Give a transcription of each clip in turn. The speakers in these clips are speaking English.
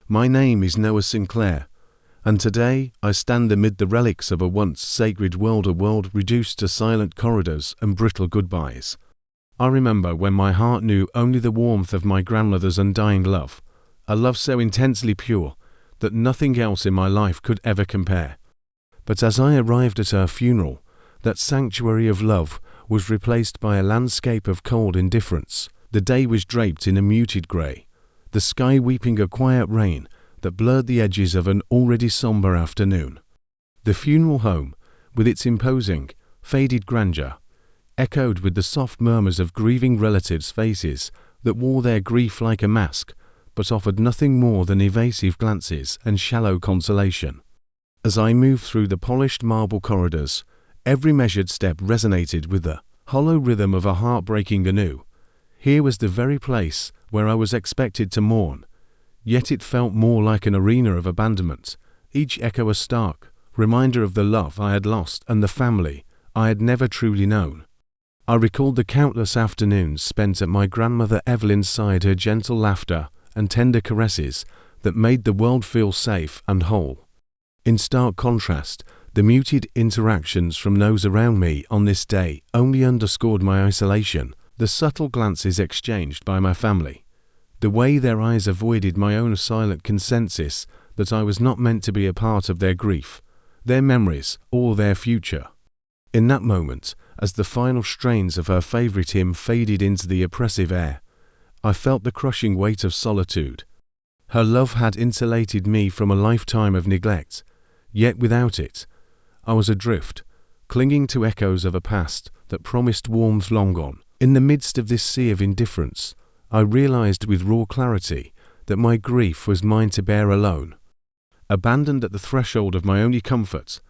My name is Noah Sinclair, and today I stand amid the relics of a once sacred world, a world reduced to silent corridors and brittle goodbyes. I remember when my heart knew only the warmth of my grandmother's undying love, a love so intensely pure that nothing else in my life could ever compare. But as I arrived at her funeral, that sanctuary of love was replaced by a landscape of cold indifference. The day was draped in a muted grey, the sky weeping a quiet rain that blurred the edges of an already sombre afternoon. The funeral home, with its imposing, faded grandeur, echoed with the soft murmurs of grieving relatives' faces that wore their grief like a mask, but offered nothing more than evasive glances and shallow consolation. As I moved through the polished marble corridors, every measured step resonated with the hollow rhythm of a heart breaking anew. Here was the very place where I was expected to mourn, yet it felt more like an arena of abandonment, each echo a stark reminder of the love I had lost and the family I had never truly known. I recalled the countless afternoons spent at my grandmother Evelyn's side, her gentle laughter and tender caresses that made the world feel safe and whole. In stark contrast, the muted interactions from those around me on this day only underscored my isolation. The subtle glances exchanged by my family, the way their eyes avoided my own silent consensus that I was not meant to be a part of their grief, their memories, or their future. In that moment, as the final strains of her favourite hymn faded into the oppressive air, I felt the crushing weight of solitude. Her love had insulated me from a lifetime of neglect, yet without it, I was adrift, clinging to echoes of a past that promised warmth long gone. In the midst of this sea of indifference, I realized with raw clarity that my grief was mine to bear alone. Abandoned at the threshold of my only comfort,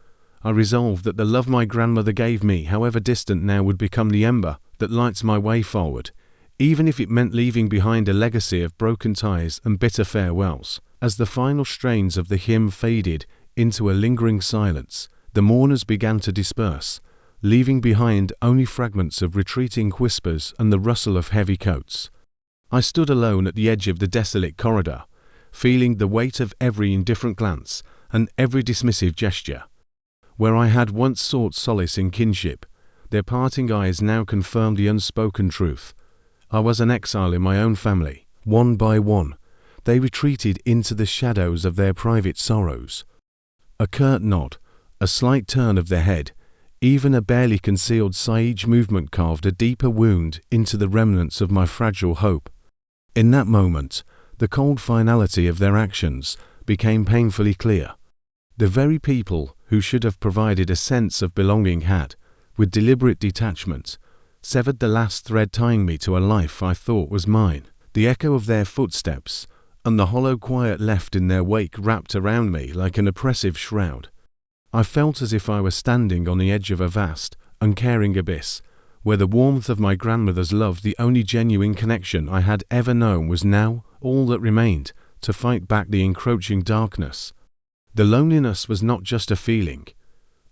I resolved that the love my grandmother gave me, however distant now, would become the ember that lights my way forward, even if it meant leaving behind a legacy of broken ties and bitter farewells. As the final strains of the hymn faded into a lingering silence, the mourners began to disperse, leaving behind only fragments of retreating whispers and the rustle of heavy coats. I stood alone at the edge of the desolate corridor, feeling the weight of every indifferent glance and every dismissive gesture. Where I had once sought solace in kinship, their parting eyes now confirmed the unspoken truth. I was an exile in my own family. One by one, they retreated into the shadows of their private sorrows. A curt nod, a slight turn of the head, even a barely concealed sigh, each movement carved a deeper wound into the remnants of my fragile hope. In that moment, the cold finality of their actions became painfully clear. The very people who should have provided a sense of belonging had, with deliberate detachment, severed the last thread tying me to a life I thought was mine. The echo of their footsteps and the hollow quiet left in their wake wrapped around me like an oppressive shroud. I felt as if I were standing on the edge of a vast, uncaring abyss, where the warmth of my grandmother's love, the only genuine connection I had ever known, was now all that remained to fight back the encroaching darkness. The loneliness was not just a feeling.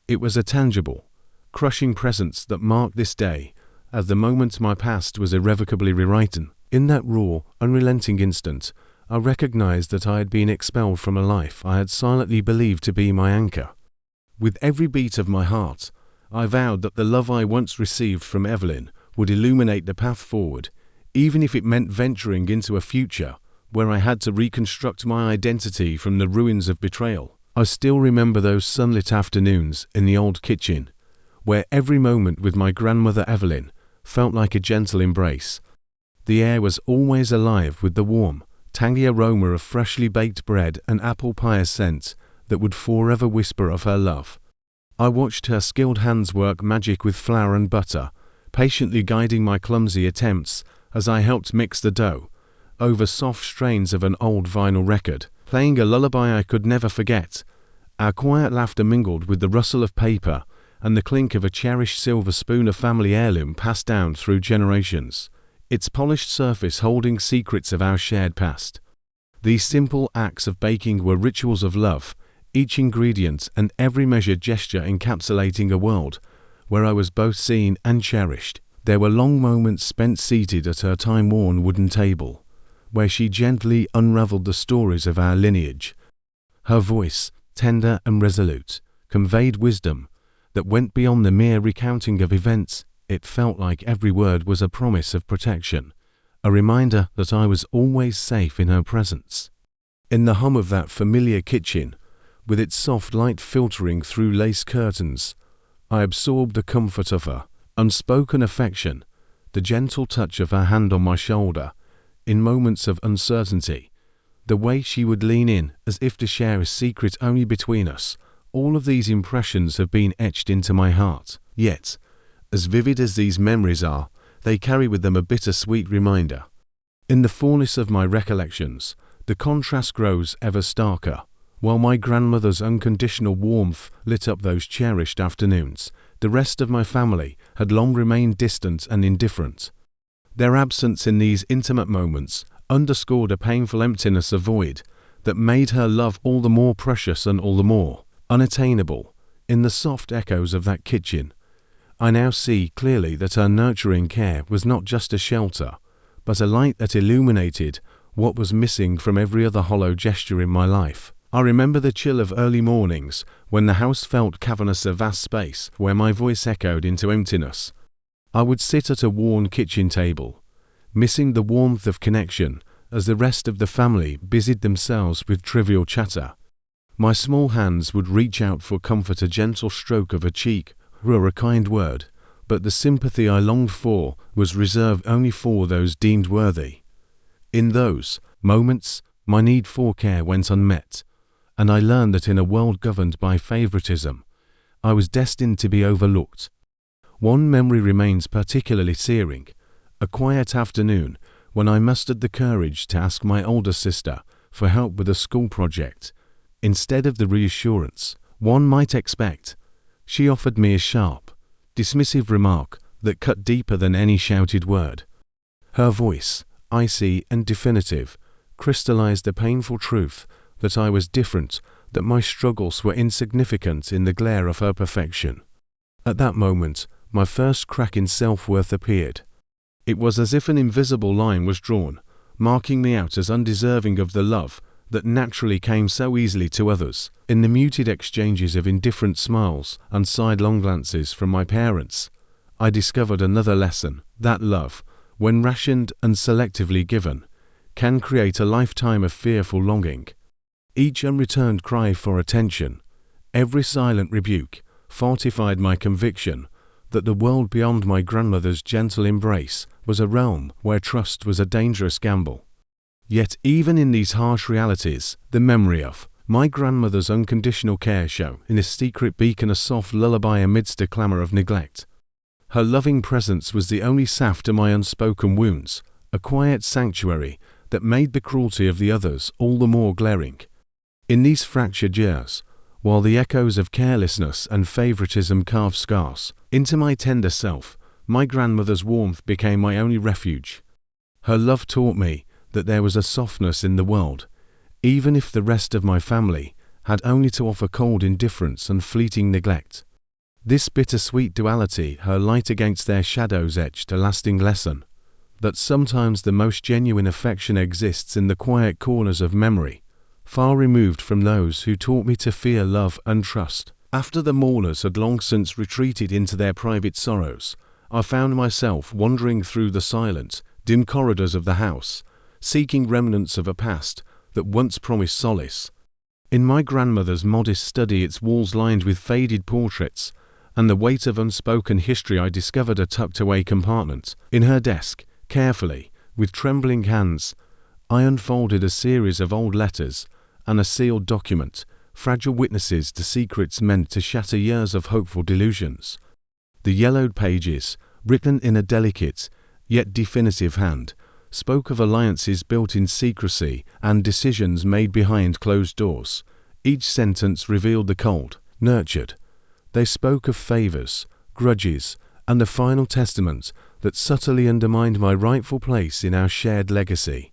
It was a tangible, crushing presence that marked this day as the moment my past was irrevocably rewritten. In that raw, unrelenting instant, I recognized that I had been expelled from a life I had silently believed to be my anchor. With every beat of my heart, I vowed that the love I once received from Evelyn would illuminate the path forward, even if it meant venturing into a future where I had to reconstruct my identity from the ruins of betrayal. I still remember those sunlit afternoons in the old kitchen, where every moment with my grandmother Evelyn felt like a gentle embrace. The air was always alive with the warm, tangy aroma of freshly baked bread and apple pie scent that would forever whisper of her love. I watched her skilled hands work magic with flour and butter, patiently guiding my clumsy attempts as I helped mix the dough over soft strains of an old vinyl record, playing a lullaby I could never forget. Our quiet laughter mingled with the rustle of paper and the clink of a cherished silver spoon, a family heirloom passed down through generations, its polished surface holding secrets of our shared past. These simple acts of baking were rituals of love, each ingredient and every measured gesture encapsulating a world where I was both seen and cherished. There were long moments spent seated at her time-worn wooden table, where she gently unraveled the stories of our lineage. Her voice, tender and resolute, conveyed wisdom that went beyond the mere recounting of events. It felt like every word was a promise of protection, a reminder that I was always safe in her presence. In the hum of that familiar kitchen, with its soft light filtering through lace curtains, I absorbed the comfort of her unspoken affection, the gentle touch of her hand on my shoulder in moments of uncertainty, the way she would lean in as if to share a secret only between us. All of these impressions have been etched into my heart. Yet, as vivid as these memories are, they carry with them a bittersweet reminder. In the fullness of my recollections, the contrast grows ever starker. While my grandmother's unconditional warmth lit up those cherished afternoons, the rest of my family had long remained distant and indifferent. Their absence in these intimate moments underscored a painful emptiness of void that made her love all the more precious and all the more unattainable. In the soft echoes of that kitchen, I now see clearly that her nurturing care was not just a shelter, but a light that illuminated what was missing from every other hollow gesture in my life. I remember the chill of early mornings when the house felt cavernous, a vast space where my voice echoed into emptiness. I would sit at a worn kitchen table, missing the warmth of connection as the rest of the family busied themselves with trivial chatter. My small hands would reach out for comfort, a gentle stroke of a cheek or a kind word, but the sympathy I longed for was reserved only for those deemed worthy. In those moments, my need for care went unmet, and I learned that in a world governed by favoritism, I was destined to be overlooked. One memory remains particularly searing: a quiet afternoon when I mustered the courage to ask my older sister for help with a school project. Instead of the reassurance one might expect, she offered me a sharp, dismissive remark that cut deeper than any shouted word. Her voice, icy and definitive, crystallized the painful truth that I was different, that my struggles were insignificant in the glare of her perfection. At that moment, my first crack in self-worth appeared. It was as if an invisible line was drawn, marking me out as undeserving of the love that naturally came so easily to others. In the muted exchanges of indifferent smiles and sidelong glances from my parents, I discovered another lesson: that love, when rationed and selectively given, can create a lifetime of fearful longing. Each unreturned cry for attention, every silent rebuke, fortified my conviction that the world beyond my grandmother's gentle embrace was a realm where trust was a dangerous gamble. Yet even in these harsh realities, the memory of my grandmother's unconditional care shone in a secret beacon, a soft lullaby amidst a clamor of neglect. Her loving presence was the only salve to my unspoken wounds, a quiet sanctuary that made the cruelty of the others all the more glaring. In these fractured years, while the echoes of carelessness and favoritism carved scars into my tender self, my grandmother's warmth became my only refuge. Her love taught me that there was a softness in the world, even if the rest of my family had only to offer cold indifference and fleeting neglect. This bittersweet duality, her light against their shadows, etched a lasting lesson that sometimes the most genuine affection exists in the quiet corners of memory, far removed from those who taught me to fear, love, and trust. After the mourners had long since retreated into their private sorrows, I found myself wandering through the silent, dim corridors of the house, seeking remnants of a past that once promised solace. In my grandmother's modest study, its walls lined with faded portraits and the weight of unspoken history, I discovered a tucked-away compartment. In her desk, carefully, with trembling hands, I unfolded a series of old letters and a sealed document, fragile witnesses to secrets meant to shatter years of hopeful delusions. The yellowed pages, written in a delicate yet definitive hand, spoke of alliances built in secrecy and decisions made behind closed doors. Each sentence revealed the cold, nurtured. They spoke of favors, grudges, and the final testament that subtly undermined my rightful place in our shared legacy.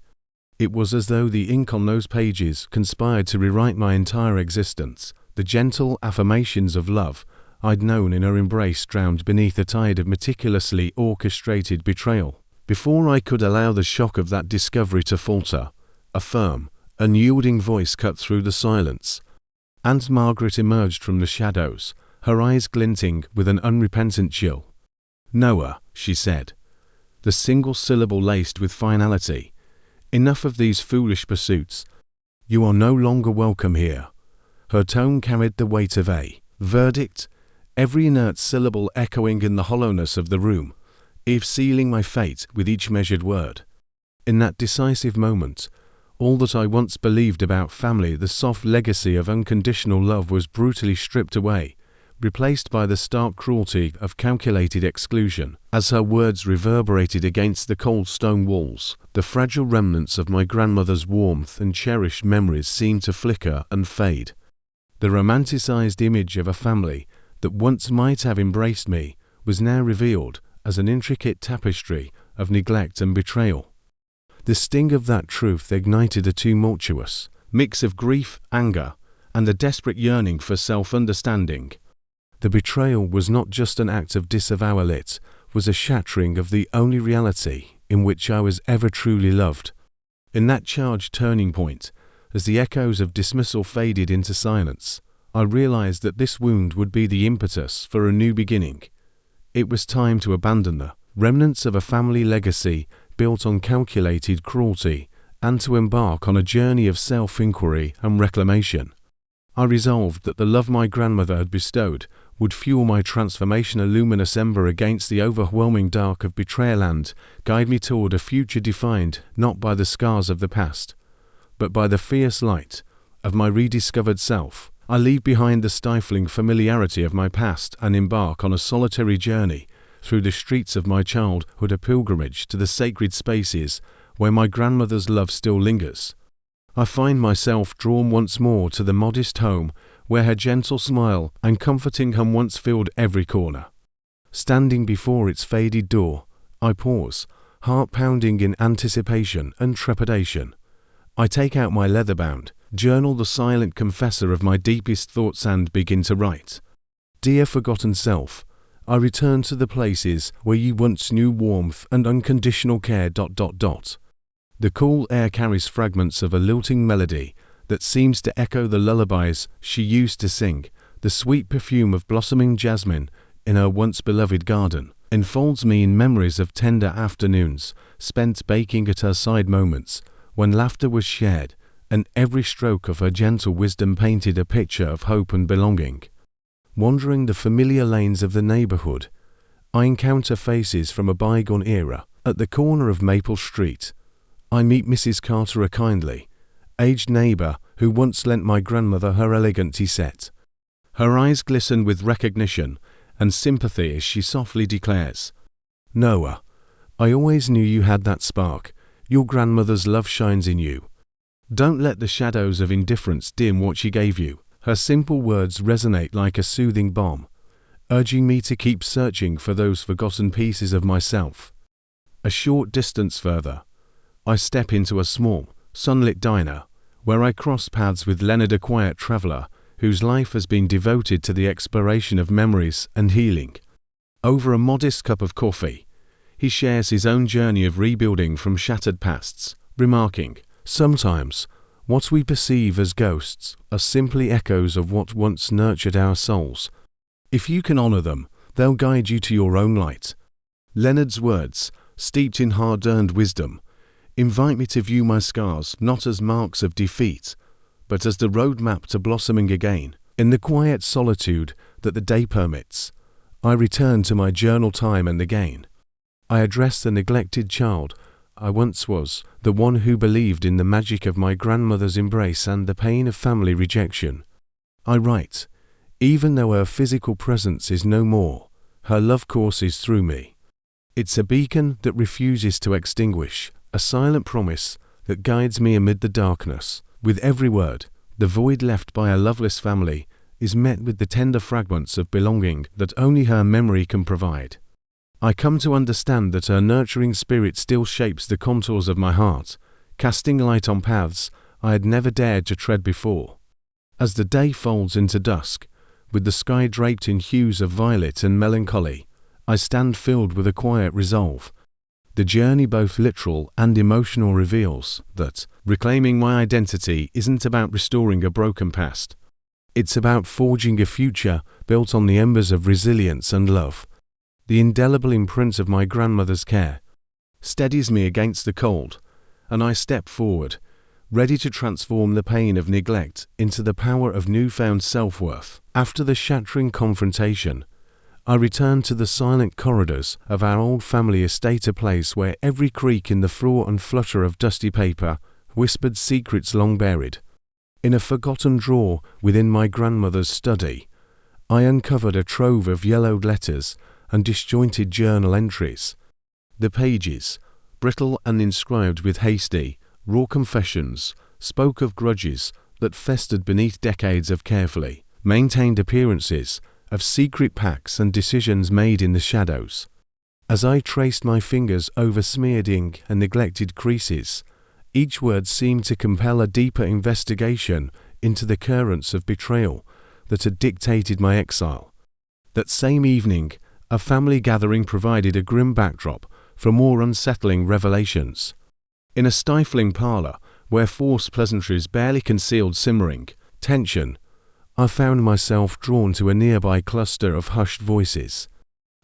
It was as though the ink on those pages conspired to rewrite my entire existence. The gentle affirmations of love I'd known in her embrace drowned beneath a tide of meticulously orchestrated betrayal. Before I could allow the shock of that discovery to falter, a firm, unyielding voice cut through the silence. Aunt Margaret emerged from the shadows, her eyes glinting with an unrepentant chill. "Noah," she said, the single syllable laced with finality. "Enough of these foolish pursuits. You are no longer welcome here." Her tone carried the weight of a verdict, every inert syllable echoing in the hollowness of the room, if sealing my fate with each measured word. In that decisive moment, all that I once believed about family, the soft legacy of unconditional love, was brutally stripped away, replaced by the stark cruelty of calculated exclusion. As her words reverberated against the cold stone walls, the fragile remnants of my grandmother's warmth and cherished memories seemed to flicker and fade. The romanticized image of a family that once might have embraced me was now revealed as an intricate tapestry of neglect and betrayal. The sting of that truth ignited a tumultuous mix of grief, anger, and a desperate yearning for self-understanding. The betrayal was not just an act of disavowal, it was a shattering of the only reality in which I was ever truly loved. In that charged turning point, as the echoes of dismissal faded into silence, I realized that this wound would be the impetus for a new beginning. It was time to abandon the remnants of a family legacy built on calculated cruelty and to embark on a journey of self-inquiry and reclamation. I resolved that the love my grandmother had bestowed would fuel my transformation, a luminous ember against the overwhelming dark of betrayal, and guide me toward a future defined not by the scars of the past, but by the fierce light of my rediscovered self. I leave behind the stifling familiarity of my past and embark on a solitary journey through the streets of my childhood, a pilgrimage to the sacred spaces where my grandmother's love still lingers. I find myself drawn once more to the modest home where her gentle smile and comforting hum once filled every corner. Standing before its faded door, I pause, heart pounding in anticipation and trepidation. I take out my leather-bound journal, the silent confessor of my deepest thoughts, and begin to write. Dear forgotten self, I return to the places where you once knew warmth and unconditional care. The cool air carries fragments of a lilting melody that seems to echo the lullabies she used to sing. The sweet perfume of blossoming jasmine in her once beloved garden enfolds me in memories of tender afternoons spent baking at her side, moments when laughter was shared, and every stroke of her gentle wisdom painted a picture of hope and belonging. Wandering the familiar lanes of the neighborhood, I encounter faces from a bygone era. At the corner of Maple Street, I meet Mrs. Carter, a kindly, aged neighbor who once lent my grandmother her elegant tea set. Her eyes glisten with recognition and sympathy as she softly declares, "Noah, I always knew you had that spark. Your grandmother's love shines in you. Don't let the shadows of indifference dim what she gave you." Her simple words resonate like a soothing balm, urging me to keep searching for those forgotten pieces of myself. A short distance further, I step into a small, sunlit diner, where I cross paths with Leonard, a quiet traveler whose life has been devoted to the exploration of memories and healing. Over a modest cup of coffee, he shares his own journey of rebuilding from shattered pasts, remarking, "Sometimes, what we perceive as ghosts are simply echoes of what once nurtured our souls. If you can honor them, they'll guide you to your own light." Leonard's words, steeped in hard-earned wisdom, invite me to view my scars not as marks of defeat, but as the roadmap to blossoming again. In the quiet solitude that the day permits, I return to my journal time and again. I address the neglected child I once was, the one who believed in the magic of my grandmother's embrace and the pain of family rejection. I write, even though her physical presence is no more, her love courses through me. It's a beacon that refuses to extinguish, a silent promise that guides me amid the darkness. With every word, the void left by a loveless family is met with the tender fragments of belonging that only her memory can provide. I come to understand that her nurturing spirit still shapes the contours of my heart, casting light on paths I had never dared to tread before. As the day folds into dusk, with the sky draped in hues of violet and melancholy, I stand filled with a quiet resolve. The journey, both literal and emotional, reveals that reclaiming my identity isn't about restoring a broken past. It's about forging a future built on the embers of resilience and love. The indelible imprint of my grandmother's care steadies me against the cold, and I step forward, ready to transform the pain of neglect into the power of newfound self-worth. After the shattering confrontation, I return to the silent corridors of our old family estate, a place where every creak in the floor and flutter of dusty paper whispered secrets long buried. In a forgotten drawer within my grandmother's study, I uncovered a trove of yellowed letters and disjointed journal entries. The pages, brittle and inscribed with hasty, raw confessions, spoke of grudges that festered beneath decades of carefully maintained appearances, of secret pacts and decisions made in the shadows. As I traced my fingers over smeared ink and neglected creases, each word seemed to compel a deeper investigation into the currents of betrayal that had dictated my exile. That same evening, a family gathering provided a grim backdrop for more unsettling revelations. In a stifling parlor, where forced pleasantries barely concealed simmering tension, I found myself drawn to a nearby cluster of hushed voices.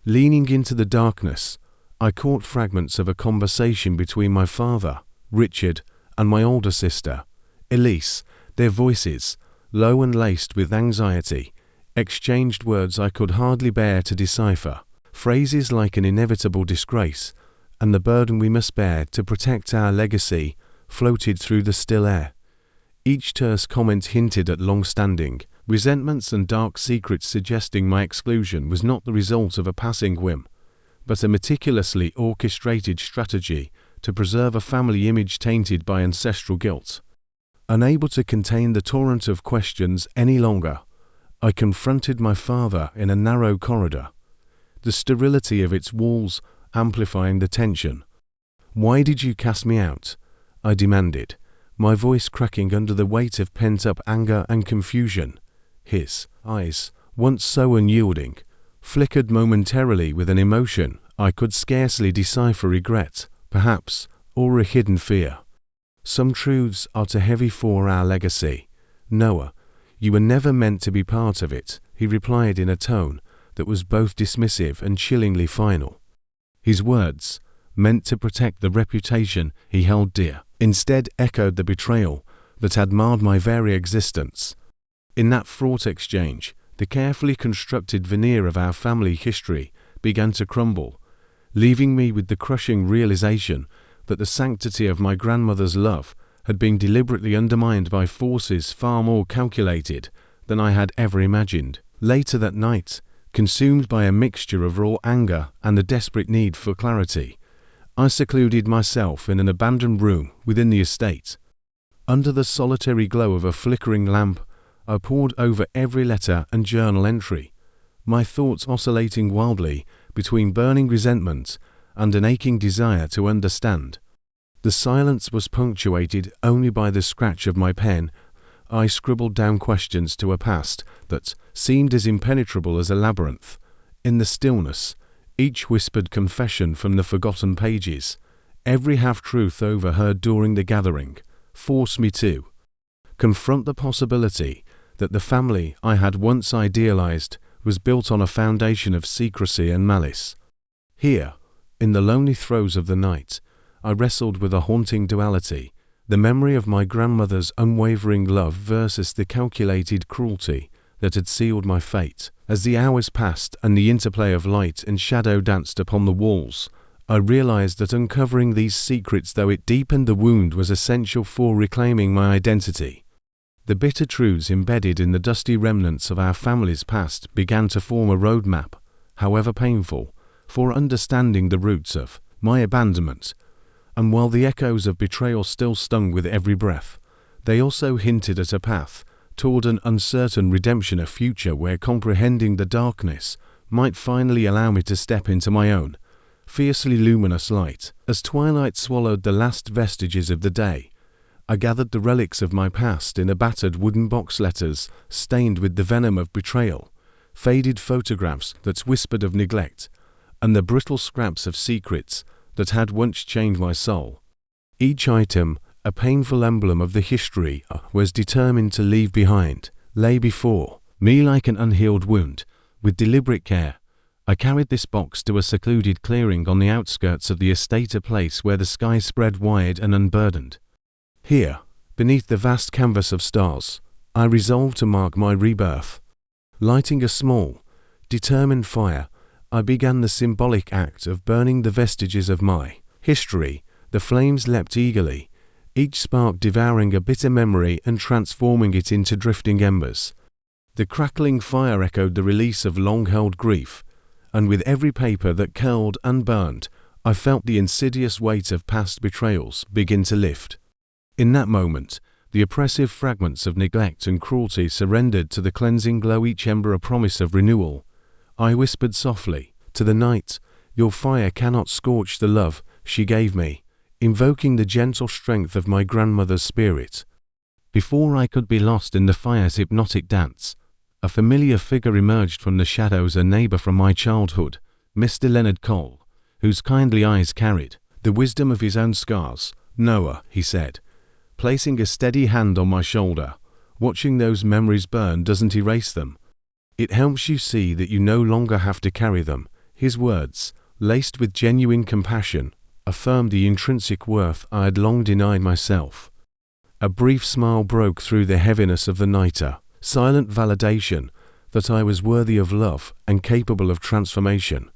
Leaning into the darkness, I caught fragments of a conversation between my father, Richard, and my older sister, Elise. Their voices, low and laced with anxiety, exchanged words I could hardly bear to decipher. Phrases like an inevitable disgrace and the burden we must bear to protect our legacy floated through the still air. Each terse comment hinted at long-standing resentments and dark secrets, suggesting my exclusion was not the result of a passing whim, but a meticulously orchestrated strategy to preserve a family image tainted by ancestral guilt. Unable to contain the torrent of questions any longer, I confronted my father in a narrow corridor, the sterility of its walls amplifying the tension. "Why did you cast me out?" I demanded, my voice cracking under the weight of pent-up anger and confusion. His eyes, once so unyielding, flickered momentarily with an emotion I could scarcely decipher: regret, perhaps, or a hidden fear. "Some truths are too heavy for our legacy, Noah. You were never meant to be part of it," he replied in a tone that was both dismissive and chillingly final. His words, meant to protect the reputation he held dear, instead echoed the betrayal that had marred my very existence. In that fraught exchange, the carefully constructed veneer of our family history began to crumble, leaving me with the crushing realization that the sanctity of my grandmother's love had been deliberately undermined by forces far more calculated than I had ever imagined. Later that night, consumed by a mixture of raw anger and a desperate need for clarity, I secluded myself in an abandoned room within the estate. Under the solitary glow of a flickering lamp, I pored over every letter and journal entry, my thoughts oscillating wildly between burning resentment and an aching desire to understand. The silence was punctuated only by the scratch of my pen. I scribbled down questions to a past that seemed as impenetrable as a labyrinth. In the stillness, each whispered confession from the forgotten pages, every half-truth overheard during the gathering, forced me to confront the possibility that the family I had once idealized was built on a foundation of secrecy and malice. Here, in the lonely throes of the night, I wrestled with a haunting duality, the memory of my grandmother's unwavering love versus the calculated cruelty that had sealed my fate. As the hours passed and the interplay of light and shadow danced upon the walls, I realized that uncovering these secrets, though it deepened the wound, was essential for reclaiming my identity. The bitter truths embedded in the dusty remnants of our family's past began to form a roadmap, however painful, for understanding the roots of my abandonment. And while the echoes of betrayal still stung with every breath, they also hinted at a path toward an uncertain redemption, a future where comprehending the darkness might finally allow me to step into my own fiercely luminous light. As twilight swallowed the last vestiges of the day, I gathered the relics of my past in a battered wooden box, letters stained with the venom of betrayal, faded photographs that whispered of neglect, and the brittle scraps of secrets that had once chained my soul. Each item, a painful emblem of the history I was determined to leave behind, lay before me like an unhealed wound. With deliberate care, I carried this box to a secluded clearing on the outskirts of the estate, a place where the sky spread wide and unburdened. Here, beneath the vast canvas of stars, I resolved to mark my rebirth. Lighting a small, determined fire, I began the symbolic act of burning the vestiges of my history. The flames leapt eagerly, each spark devouring a bitter memory and transforming it into drifting embers. The crackling fire echoed the release of long-held grief, and with every paper that curled and burned, I felt the insidious weight of past betrayals begin to lift. In that moment, the oppressive fragments of neglect and cruelty surrendered to the cleansing glow, each ember a promise of renewal. I whispered softly to the night, "Your fire cannot scorch the love she gave me," invoking the gentle strength of my grandmother's spirit. Before I could be lost in the fire's hypnotic dance, a familiar figure emerged from the shadows, a neighbor from my childhood, Mr. Leonard Cole, whose kindly eyes carried the wisdom of his own scars. "Noah," he said, placing a steady hand on my shoulder, "watching those memories burn doesn't erase them. It helps you see that you no longer have to carry them." His words, laced with genuine compassion, affirmed the intrinsic worth I had long denied myself. A brief smile broke through the heaviness of the night, a silent validation that I was worthy of love and capable of transformation.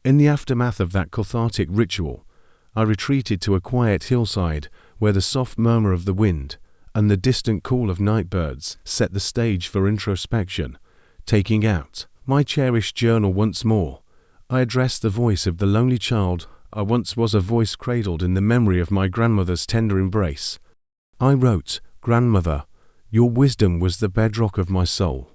In the aftermath of that cathartic ritual, I retreated to a quiet hillside where the soft murmur of the wind and the distant call of night birds set the stage for introspection. Taking out my cherished journal once more, I addressed the voice of the lonely child I once was, a voice cradled in the memory of my grandmother's tender embrace. I wrote, "Grandmother, your wisdom was the bedrock of my soul.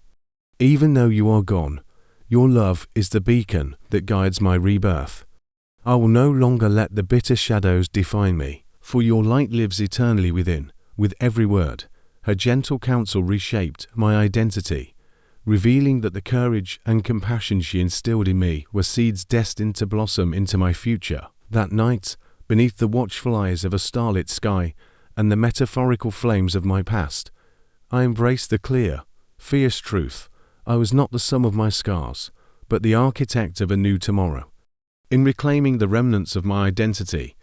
Even though you are gone, your love is the beacon that guides my rebirth. I will no longer let the bitter shadows define me, for your light lives eternally within." With every word, her gentle counsel reshaped my identity, revealing that the courage and compassion she instilled in me were seeds destined to blossom into my future. That night, beneath the watchful eyes of a starlit sky and the metaphorical flames of my past, I embraced the clear, fierce truth. I was not the sum of my scars, but the architect of a new tomorrow. In reclaiming the remnants of my identity,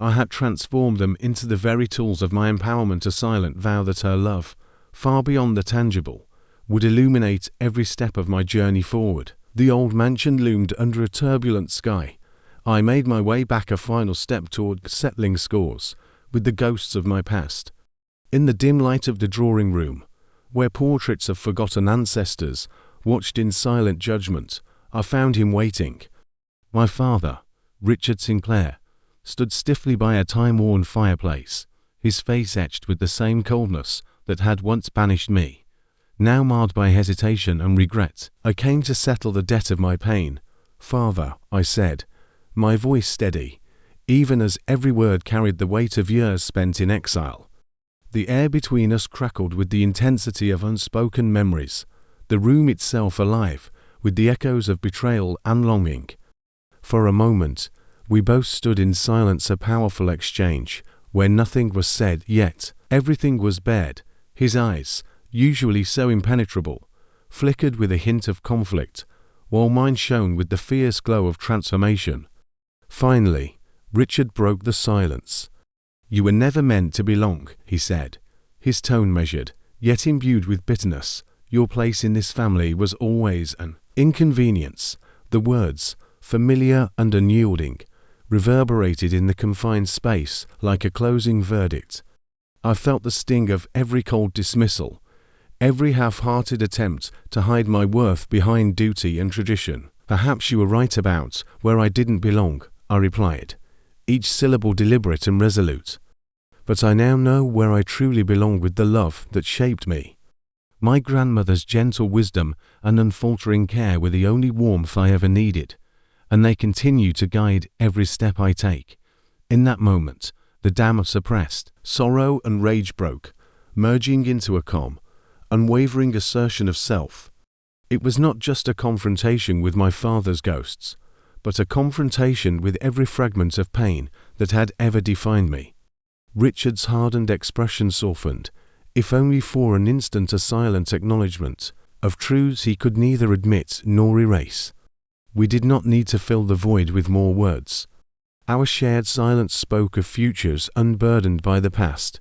I had transformed them into the very tools of my empowerment, a silent vow that her love, far beyond the tangible, would illuminate every step of my journey forward. The old mansion loomed under a turbulent sky. I made my way back, a final step toward settling scores with the ghosts of my past. In the dim light of the drawing room, where portraits of forgotten ancestors watched in silent judgment, I found him waiting. My father, Richard Sinclair, stood stiffly by a time-worn fireplace, his face etched with the same coldness that had once banished me, now marred by hesitation and regret. "I came to settle the debt of my pain, Father," I said, my voice steady, even as every word carried the weight of years spent in exile. The air between us crackled with the intensity of unspoken memories, the room itself alive with the echoes of betrayal and longing. For a moment, we both stood in silence, a powerful exchange, where nothing was said, yet everything was bared. His eyes, usually so impenetrable, flickered with a hint of conflict, while mine shone with the fierce glow of transformation. Finally, Richard broke the silence. "You were never meant to belong," he said, his tone measured, yet imbued with bitterness. "Your place in this family was always an inconvenience." The words, familiar and unyielding, reverberated in the confined space like a closing verdict. I felt the sting of every cold dismissal, every half-hearted attempt to hide my worth behind duty and tradition. "Perhaps you were right about where I didn't belong," I replied, each syllable deliberate and resolute. "But I now know where I truly belong, with the love that shaped me." My grandmother's gentle wisdom and unfaltering care were the only warmth I ever needed, and they continue to guide every step I take. In that moment, the dam of suppressed sorrow and rage broke, merging into a calm, unwavering assertion of self. It was not just a confrontation with my father's ghosts, but a confrontation with every fragment of pain that had ever defined me. Richard's hardened expression softened, if only for an instant, a silent acknowledgement of truths he could neither admit nor erase. We did not need to fill the void with more words. Our shared silence spoke of futures unburdened by the past.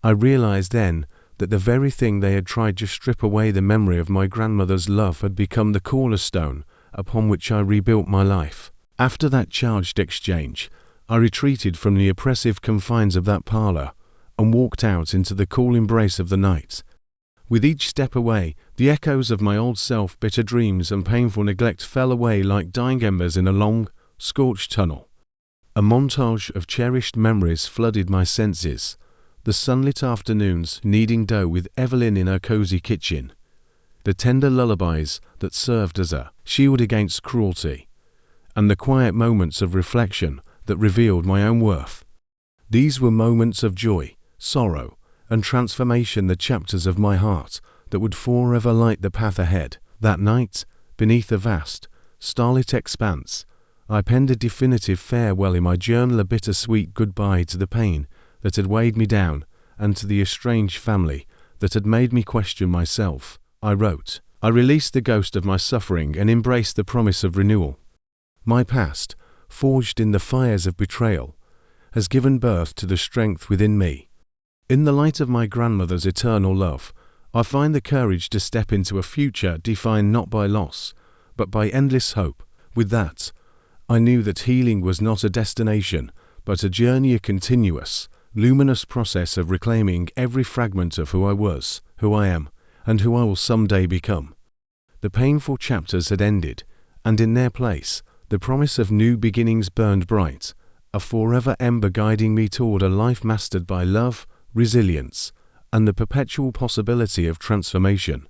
I realized then that the very thing they had tried to strip away, the memory of my grandmother's love, had become the cornerstone upon which I rebuilt my life. After that charged exchange, I retreated from the oppressive confines of that parlor and walked out into the cool embrace of the night. With each step away, the echoes of my old self, bitter dreams and painful neglect fell away like dying embers in a long, scorched tunnel. A montage of cherished memories flooded my senses. The sunlit afternoons kneading dough with Evelyn in her cozy kitchen. The tender lullabies that served as a shield against cruelty. And the quiet moments of reflection that revealed my own worth. These were moments of joy, sorrow, and transformation, the chapters of my heart that would forever light the path ahead. That night, beneath a vast, starlit expanse, I penned a definitive farewell in my journal, a bittersweet goodbye to the pain that had weighed me down and to the estranged family that had made me question myself. I wrote, I released the ghost of my suffering and embraced the promise of renewal. My past, forged in the fires of betrayal, has given birth to the strength within me. In the light of my grandmother's eternal love, I find the courage to step into a future defined not by loss, but by endless hope. With that, I knew that healing was not a destination, but a journey, a continuous, luminous process of reclaiming every fragment of who I was, who I am, and who I will someday become. The painful chapters had ended, and in their place, the promise of new beginnings burned bright, a forever ember guiding me toward a life mastered by love, resilience, and the perpetual possibility of transformation.